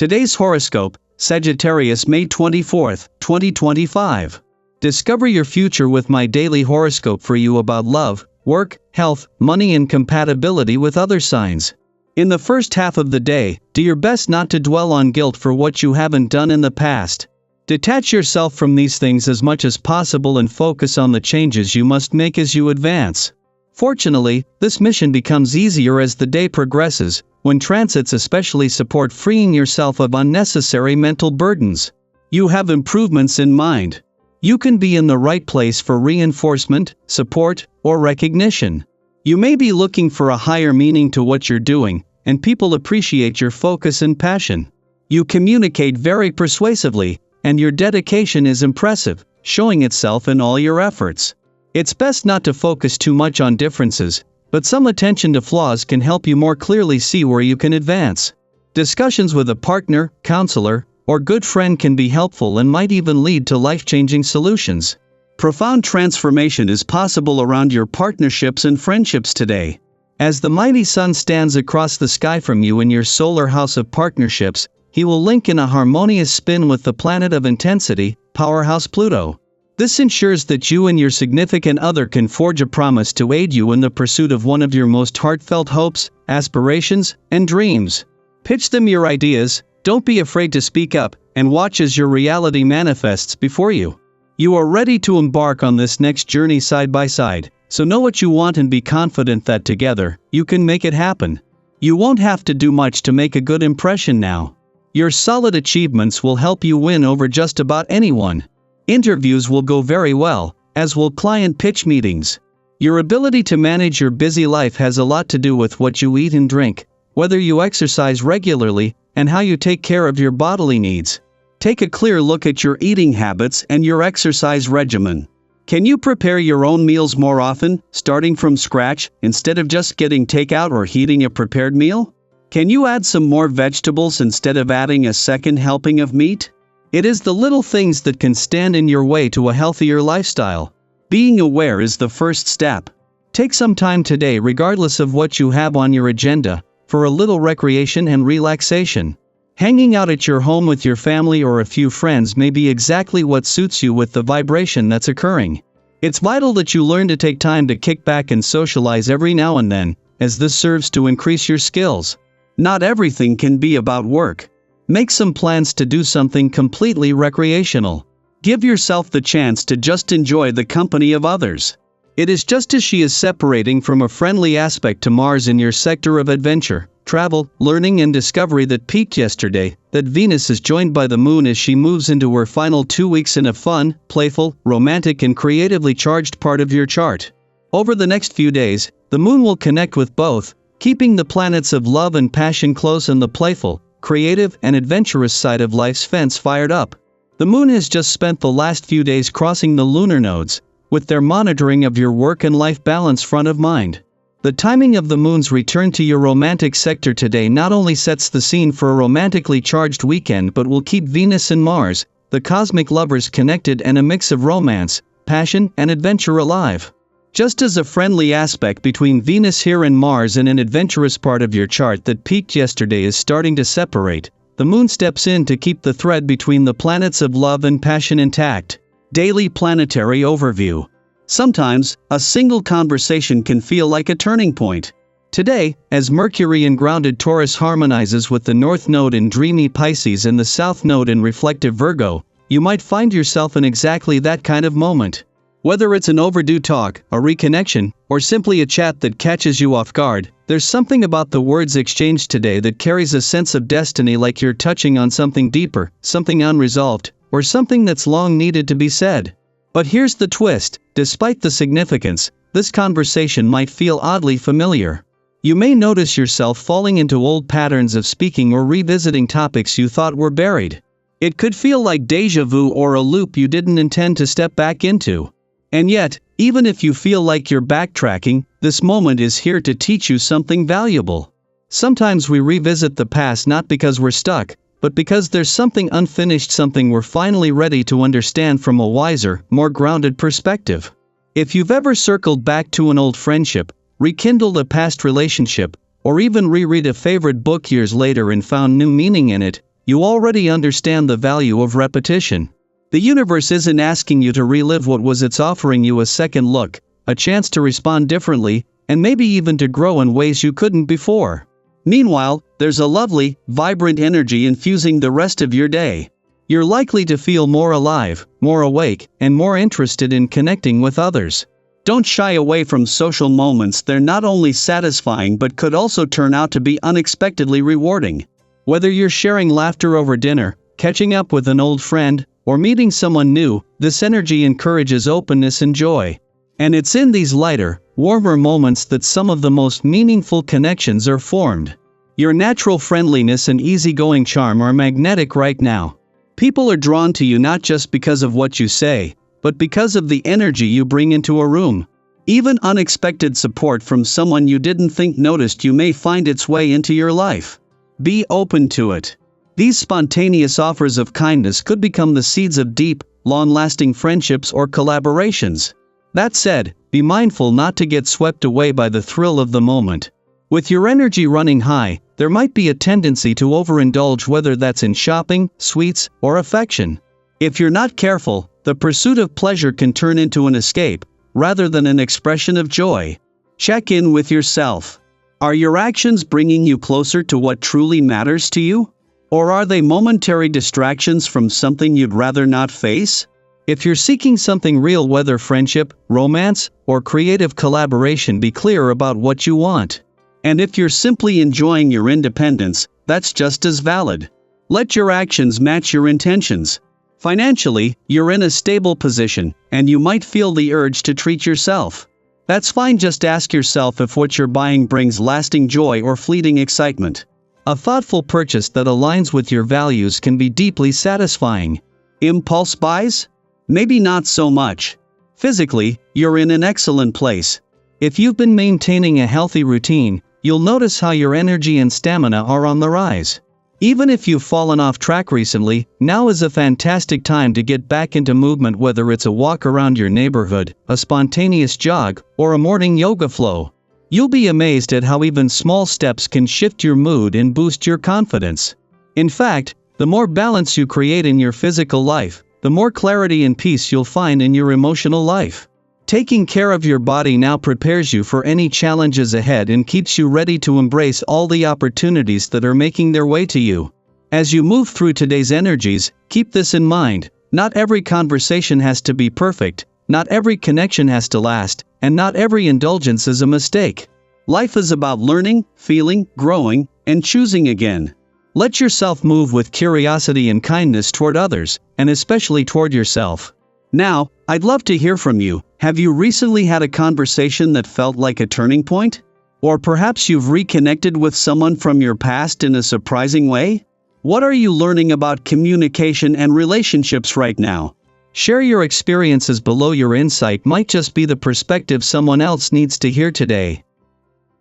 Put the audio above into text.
Today's horoscope, Sagittarius May 24, 2025. Discover your future with my daily horoscope for you about love, work, health, money and compatibility with other signs. In the first half of the day, do your best not to dwell on guilt for what you haven't done in the past. Detach yourself from these things as much as possible and focus on the changes you must make as you advance. Fortunately, this mission becomes easier as the day progresses, when transits especially support freeing yourself of unnecessary mental burdens. You have improvements in mind. You can be in the right place for reinforcement, support, or recognition. You may be looking for a higher meaning to what you're doing, and people appreciate your focus and passion. You communicate very persuasively, and your dedication is impressive, showing itself in all your efforts. It's best not to focus too much on differences, but some attention to flaws can help you more clearly see where you can advance. Discussions with a partner, counselor, or good friend can be helpful and might even lead to life-changing solutions. Profound transformation is possible around your partnerships and friendships today. As the mighty sun stands across the sky from you in your solar house of partnerships, he will link in a harmonious spin with the planet of intensity, powerhouse Pluto. This ensures that you and your significant other can forge a promise to aid you in the pursuit of one of your most heartfelt hopes, aspirations, and dreams. Pitch them your ideas, don't be afraid to speak up, and watch as your reality manifests before you. You are ready to embark on this next journey side by side, so know what you want and be confident that together, you can make it happen. You won't have to do much to make a good impression now. Your solid achievements will help you win over just about anyone. Interviews will go very well, as will client pitch meetings. Your ability to manage your busy life has a lot to do with what you eat and drink, whether you exercise regularly, and how you take care of your bodily needs. Take a clear look at your eating habits and your exercise regimen. Can you prepare your own meals more often, starting from scratch, instead of just getting takeout or heating a prepared meal? Can you add some more vegetables instead of adding a second helping of meat? It is the little things that can stand in your way to a healthier lifestyle. Being aware is the first step. Take some time today, regardless of what you have on your agenda, for a little recreation and relaxation. Hanging out at your home with your family or a few friends may be exactly what suits you with the vibration that's occurring. It's vital that you learn to take time to kick back and socialize every now and then, as this serves to increase your skills. Not everything can be about work. Make some plans to do something completely recreational. Give yourself the chance to just enjoy the company of others. It is just as she is separating from a friendly aspect to Mars in your sector of adventure, travel, learning and discovery that peaked yesterday, that Venus is joined by the Moon as she moves into her final 2 weeks in a fun, playful, romantic and creatively charged part of your chart. Over the next few days, the Moon will connect with both, keeping the planets of love and passion close and the playful, creative and adventurous side of life's fence fired up. The Moon has just spent the last few days crossing the lunar nodes, with their monitoring of your work and life balance front of mind. The timing of the Moon's return to your romantic sector today not only sets the scene for a romantically charged weekend but will keep Venus and Mars, the cosmic lovers, connected and a mix of romance, passion and adventure alive. Just as a friendly aspect between Venus here and Mars in an adventurous part of your chart that peaked yesterday is starting to separate, the Moon steps in to keep the thread between the planets of love and passion intact. Daily planetary overview. Sometimes, a single conversation can feel like a turning point. Today, as Mercury in grounded Taurus harmonizes with the North Node in dreamy Pisces and the South Node in reflective Virgo, you might find yourself in exactly that kind of moment. Whether it's an overdue talk, a reconnection, or simply a chat that catches you off guard, there's something about the words exchanged today that carries a sense of destiny, like you're touching on something deeper, something unresolved, or something that's long needed to be said. But here's the twist: despite the significance, this conversation might feel oddly familiar. You may notice yourself falling into old patterns of speaking or revisiting topics you thought were buried. It could feel like déjà vu or a loop you didn't intend to step back into. And yet, even if you feel like you're backtracking, this moment is here to teach you something valuable. Sometimes we revisit the past not because we're stuck, but because there's something unfinished, something we're finally ready to understand from a wiser, more grounded perspective. If you've ever circled back to an old friendship, rekindled a past relationship, or even reread a favorite book years later and found new meaning in it, You already understand the value of repetition. The universe isn't asking you to relive what was, it's offering you a second look, a chance to respond differently, and maybe even to grow in ways you couldn't before. Meanwhile, there's a lovely, vibrant energy infusing the rest of your day. You're likely to feel more alive, more awake, and more interested in connecting with others. Don't shy away from social moments. They're not only satisfying but could also turn out to be unexpectedly rewarding. Whether you're sharing laughter over dinner, catching up with an old friend, or meeting someone new, this energy encourages openness and joy. And it's in these lighter, warmer moments that some of the most meaningful connections are formed. Your natural friendliness and easygoing charm are magnetic right now. People are drawn to you not just because of what you say, but because of the energy you bring into a room. Even unexpected support from someone you didn't think noticed you may find its way into your life. Be open to it. These spontaneous offers of kindness could become the seeds of deep, long-lasting friendships or collaborations. That said, be mindful not to get swept away by the thrill of the moment. With your energy running high, there might be a tendency to overindulge, whether that's in shopping, sweets, or affection. If you're not careful, the pursuit of pleasure can turn into an escape, rather than an expression of joy. Check in with yourself. Are your actions bringing you closer to what truly matters to you? Or are they momentary distractions from something you'd rather not face? If you're seeking something real, whether friendship, romance, or creative collaboration, be clear about what you want. And if you're simply enjoying your independence, that's just as valid. Let your actions match your intentions. Financially, you're in a stable position, and you might feel the urge to treat yourself. That's fine, just ask yourself if what you're buying brings lasting joy or fleeting excitement. A thoughtful purchase that aligns with your values can be deeply satisfying. Impulse buys? Maybe not so much. Physically, you're in an excellent place. If you've been maintaining a healthy routine, you'll notice how your energy and stamina are on the rise. Even if you've fallen off track recently, now is a fantastic time to get back into movement, whether it's a walk around your neighborhood, a spontaneous jog, or a morning yoga flow. You'll be amazed at how even small steps can shift your mood and boost your confidence. In fact, the more balance you create in your physical life, the more clarity and peace you'll find in your emotional life. Taking care of your body now prepares you for any challenges ahead and keeps you ready to embrace all the opportunities that are making their way to you. As you move through today's energies, keep this in mind: not every conversation has to be perfect, not every connection has to last, and not every indulgence is a mistake. Life is about learning, feeling, growing, and choosing again. Let yourself move with curiosity and kindness toward others, and especially toward yourself. Now, I'd love to hear from you. Have you recently had a conversation that felt like a turning point? Or perhaps you've reconnected with someone from your past in a surprising way? What are you learning about communication and relationships right now? Share your experiences below. Your insight might just be the perspective someone else needs to hear today.